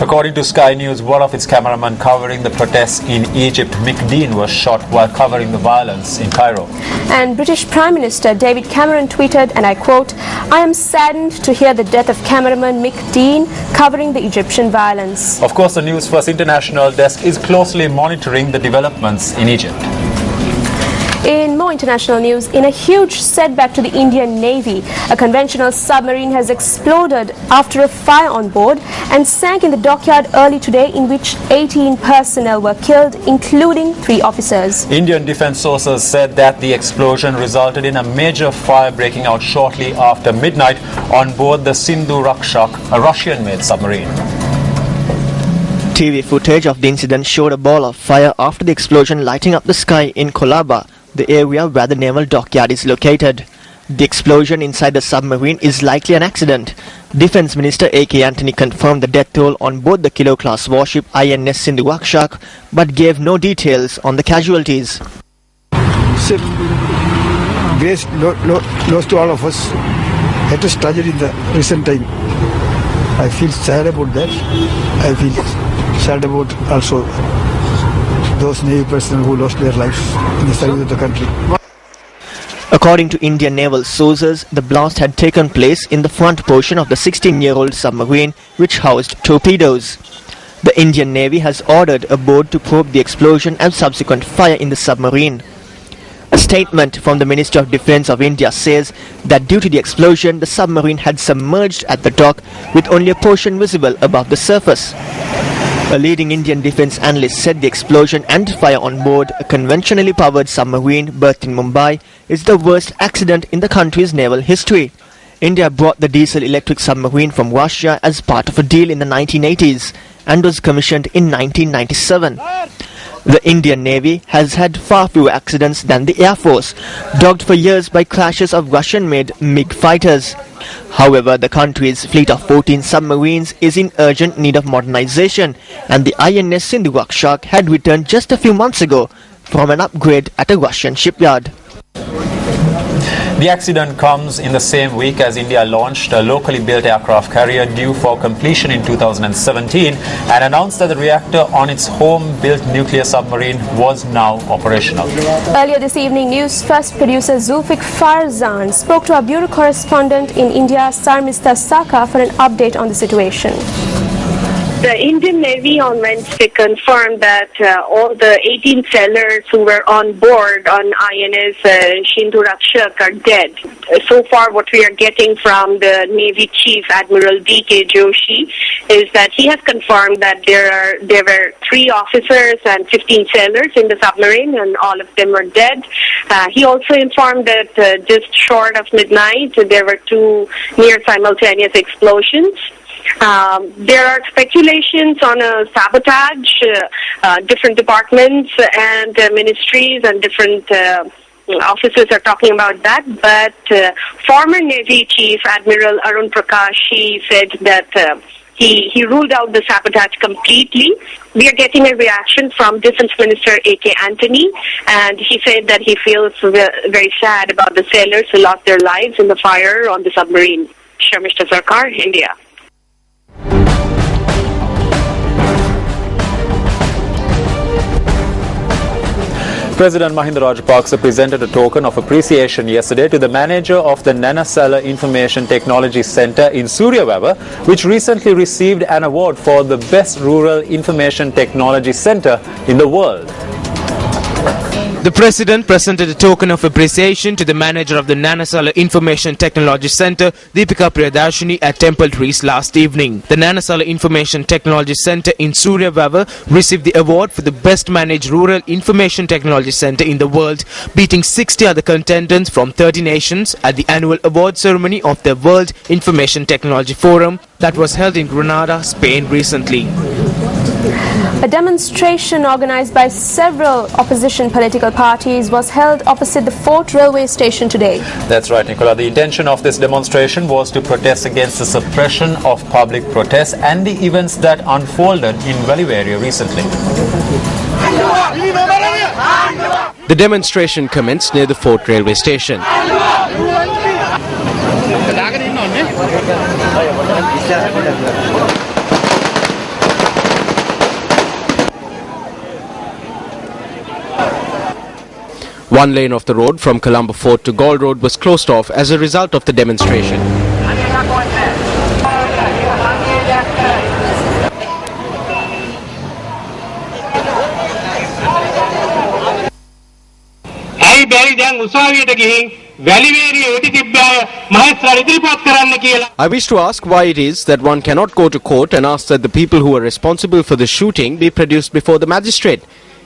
According to Sky News, one of its cameramen covering the protests in Egypt, Mick Dean, was shot while covering the violence in Cairo. And British Prime Minister David Cameron tweeted, and I quote, "I am saddened to hear the death of cameraman Mick Dean covering the Egyptian violence." Of course, the Newsfirst international desk is closely monitoring the developments in Egypt. In more international news, in a huge setback to the Indian Navy, a conventional submarine has exploded after a fire on board and sank in the dockyard early today, in which 18 personnel were killed, including 3 officers. Indian defense sources said that the explosion resulted in a major fire breaking out shortly after midnight on board the Sindhu Rakshak, a Russian-made submarine. TV footage of the incident showed a ball of fire after the explosion lighting up the sky in Colaba, the area where the naval dockyard is located. The explosion inside the submarine is likely an accident. Defense Minister A.K. Antony confirmed the death toll on board the kilo-class warship INS Sindhu Rakshak, but gave no details on the casualties. Ship grace lost to all of us. Latest tragedy in the recent time. I feel sad about that. I feel sad about also those Navy personnel who lost their lives in the service of the country. According to Indian naval sources, the blast had taken place in the front portion of the 16-year-old submarine, which housed torpedoes. The Indian Navy has ordered a boat to probe the explosion and subsequent fire in the submarine. A statement from the Ministry of Defence of India says that due to the explosion, the submarine had submerged at the dock with only a portion visible above the surface. A leading Indian defence analyst said the explosion and fire on board a conventionally powered submarine berthed in Mumbai is the worst accident in the country's naval history. India brought the diesel-electric submarine from Russia as part of a deal in the 1980s and was commissioned in 1997. The Indian Navy has had far fewer accidents than the Air Force, dogged for years by crashes of Russian-made MiG fighters. However, the country's fleet of 14 submarines is in urgent need of modernization, and the INS Sindhu Rakshak had returned just a few months ago from an upgrade at a Russian shipyard. The accident comes in the same week as India launched a locally built aircraft carrier due for completion in 2017 and announced that the reactor on its home-built nuclear submarine was now operational. Earlier this evening, Newsfirst producer Zulfiq Farzan spoke to our bureau correspondent in India, Sarmista Saka, for an update on the situation. The Indian Navy on Wednesday confirmed that all the 18 sailors who were on board on INS Sindhu Rakshak are dead. So far, what we are getting from the Navy Chief Admiral D.K. Joshi is that he has confirmed that there were 3 officers and 15 sailors in the submarine, and all of them are dead. He also informed that just short of midnight, there were 2 near simultaneous explosions. There are speculations on a sabotage. Different departments and ministries and different officers are talking about that. But former Navy Chief Admiral Arun Prakash, he said that he ruled out the sabotage completely. We are getting a reaction from Defense Minister A.K. Antony, and he said that he feels very sad about the sailors who lost their lives in the fire on the submarine. Sharmishta Sarkar, India. President Mahinda Rajapaksa presented a token of appreciation yesterday to the manager of the Nanasala Information Technology Centre in Suryawava, which recently received an award for the best rural information technology centre in the world. The President presented a token of appreciation to the manager of the Nanasala Information Technology Centre, Deepika Priyadarshini, at Temple Trees last evening. The Nanasala Information Technology Centre in Suryawava received the award for the best managed rural information technology centre in the world, beating 60 other contenders from 30 nations at the annual award ceremony of the World Information Technology Forum that was held in Granada, Spain recently. A demonstration organized by several opposition political parties was held opposite the Fort railway station today. That's right, Nicola. The intention of this demonstration was to protest against the suppression of public protests and the events that unfolded in Velivaria recently. The demonstration commenced near the Fort railway station. One lane of the road from Colombo Fort to Galle Road was closed off as a result of the demonstration. I wish to ask why it is that one cannot go to court and ask that the people who are responsible for the shooting be produced before the magistrate.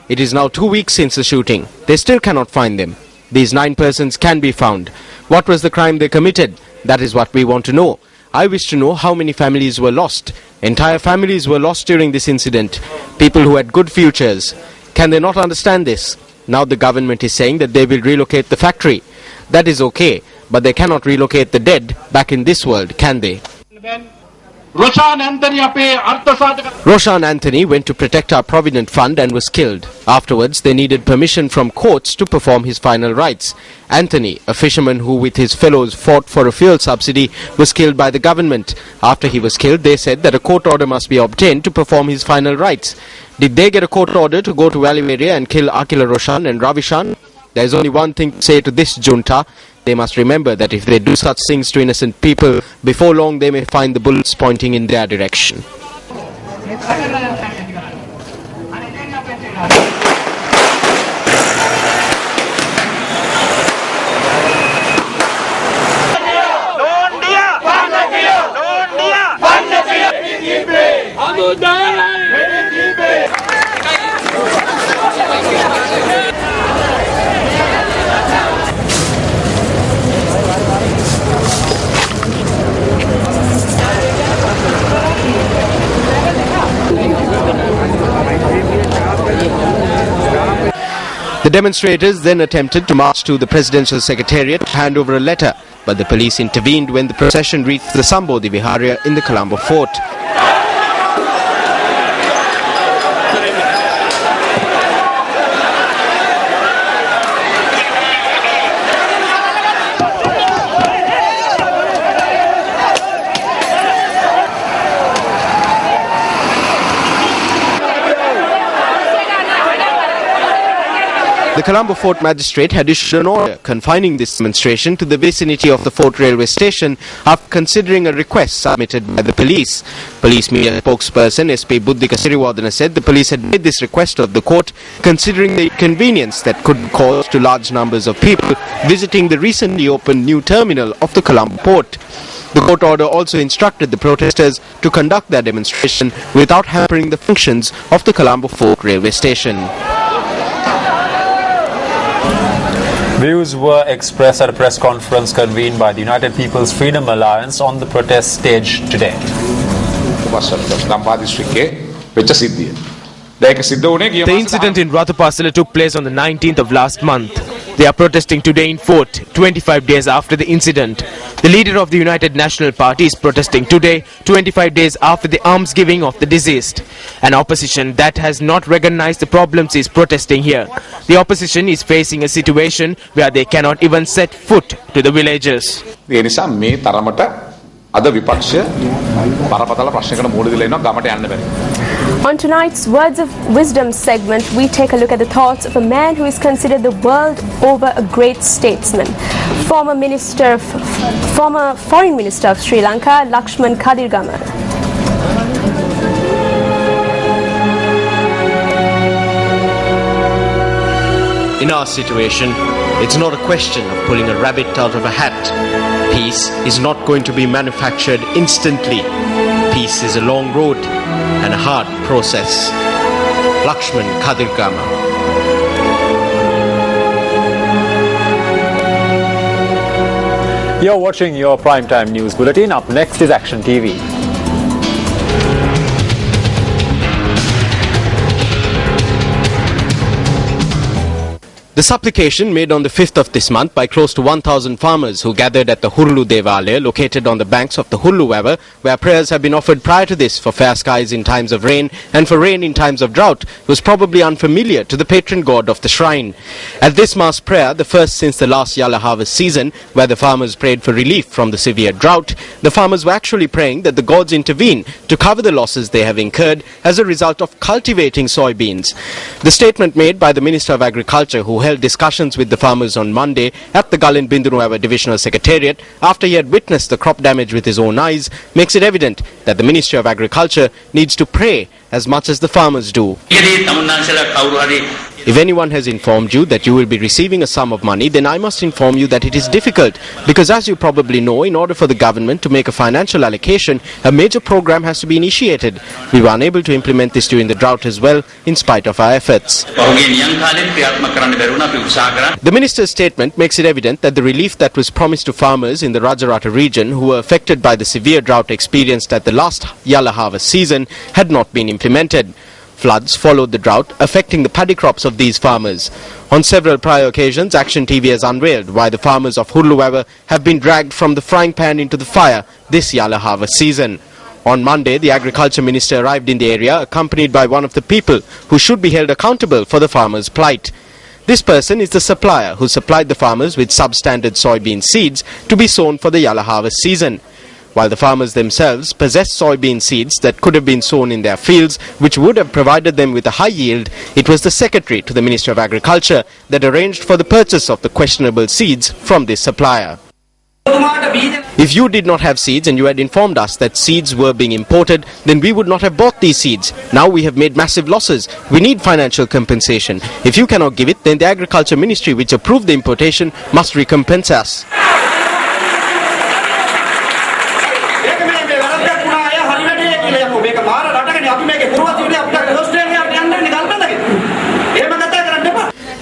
It is now 2 weeks since the shooting. They still cannot find them. These 9 persons can be found. What was the crime they committed? That is what we want to know. I wish to know how many families were lost. Entire families were lost during this incident. People who had good futures. Can they not understand this? Now the government is saying that they will relocate the factory. That is okay, but they cannot relocate the dead back in this world, can they? Roshan Anthony went to protect our Provident Fund and was killed. Afterwards, they needed permission from courts to perform his final rites. Anthony, a fisherman who with his fellows fought for a fuel subsidy, was killed by the government. After he was killed, they said that a court order must be obtained to perform his final rites. Did they get a court order to go to Valiveria and kill Akila Roshan and Ravishan? There is only one thing to say to this junta. They must remember that if they do such things to innocent people, before long they may find the bullets pointing in their direction. The demonstrators then attempted to march to the presidential secretariat to hand over a letter, but the police intervened when the procession reached the Sambodhi Viharya in the Colombo Fort. The Colombo Fort magistrate had issued an order confining this demonstration to the vicinity of the Fort railway station after considering a request submitted by the police. Police media spokesperson SP Buddhika Siriwardana said the police had made this request of the court considering the inconvenience that could cause to large numbers of people visiting the recently opened new terminal of the Colombo Port. The court order also instructed the protesters to conduct their demonstration without hampering the functions of the Colombo Fort railway station. Views were expressed at a press conference convened by the United People's Freedom Alliance on the protest stage today. The incident in Ratapasala took place on the 19th of last month. They are protesting today in Fort, 25 days after the incident. The leader of the United National Party is protesting today, 25 days after the alms giving of the deceased. An opposition that has not recognized the problems is protesting here. The opposition is facing a situation where they cannot even set foot to the villages. On tonight's Words of Wisdom segment, we take a look at the thoughts of a man who is considered the world over a great statesman. Former Foreign Minister of Sri Lanka, Lakshman Kadirgamar. In our situation, it's not a question of pulling a rabbit out of a hat. Peace is not going to be manufactured instantly. Peace is a long road and a hard process. Lakshman Kadirgamar. You're watching your Primetime News Bulletin. Up next is Action TV. The supplication made on the 5th of this month by close to 1,000 farmers who gathered at the Hurlu Devalaya located on the banks of the Hurlu River, where prayers have been offered prior to this for fair skies in times of rain and for rain in times of drought, was probably unfamiliar to the patron god of the shrine. At this mass prayer, the first since the last Yalla harvest season, where the farmers prayed for relief from the severe drought, the farmers were actually praying that the gods intervene to cover the losses they have incurred as a result of cultivating soybeans. The statement made by the Minister of Agriculture, who held discussions with the farmers on Monday at the Gulin Bindunuava Divisional Secretariat after he had witnessed the crop damage with his own eyes, makes it evident that the Ministry of Agriculture needs to pray as much as the farmers do. If anyone has informed you that you will be receiving a sum of money, then I must inform you that it is difficult, because as you probably know, in order for the government to make a financial allocation, a major program has to be initiated. We were unable to implement this during the drought as well, in spite of our efforts. The minister's statement makes it evident that the relief that was promised to farmers in the Rajarata region who were affected by the severe drought experienced at the last Yalla harvest season had not been implemented. Floods followed the drought, affecting the paddy crops of these farmers. On several prior occasions, Action TV has unveiled why the farmers of Hulluwewa have been dragged from the frying pan into the fire this Yalla harvest season. On Monday, the Agriculture Minister arrived in the area accompanied by one of the people who should be held accountable for the farmers' plight. This person is the supplier who supplied the farmers with substandard soybean seeds to be sown for the Yalla harvest season. While the farmers themselves possessed soybean seeds that could have been sown in their fields, which would have provided them with a high yield, it was the Secretary to the Ministry of Agriculture that arranged for the purchase of the questionable seeds from this supplier. If you did not have seeds and you had informed us that seeds were being imported, then we would not have bought these seeds. Now we have made massive losses. We need financial compensation. If you cannot give it, then the Agriculture Ministry, which approved the importation, must recompense us.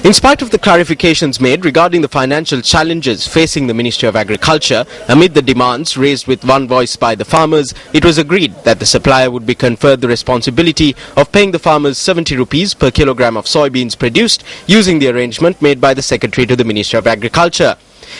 In spite of the clarifications made regarding the financial challenges facing the Ministry of Agriculture, amid the demands raised with one voice by the farmers, it was agreed that the supplier would be conferred the responsibility of paying the farmers 70 rupees per kilogram of soybeans produced, using the arrangement made by the Secretary to the Ministry of Agriculture.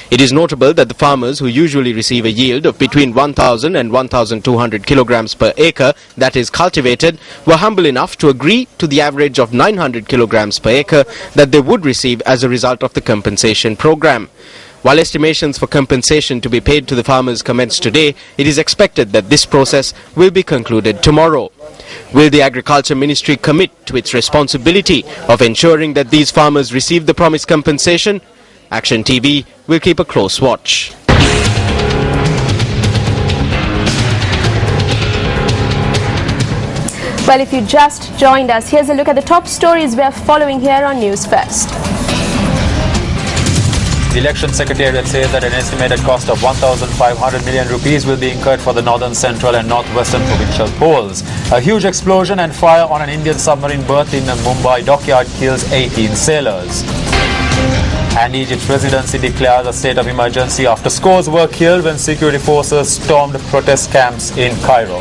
It is notable that the farmers, who usually receive a yield of between 1,000 and 1,200 kilograms per acre that is cultivated, were humble enough to agree to the average of 900 kilograms per acre that they would receive as a result of the compensation program. While estimations for compensation to be paid to the farmers commence today, it is expected that this process will be concluded tomorrow. Will the Agriculture Ministry commit to its responsibility of ensuring that these farmers receive the promised compensation? Action TV will keep a close watch. Well, if you just joined us, here's a look at the top stories we are following here on Newsfirst. The Election Secretariat says that an estimated cost of 1,500 million rupees will be incurred for the northern, central and northwestern provincial polls. A huge explosion and fire on an Indian submarine berth in a Mumbai dockyard kills 18 sailors. And Egypt's presidency declares a state of emergency after scores were killed when security forces stormed protest camps in Cairo.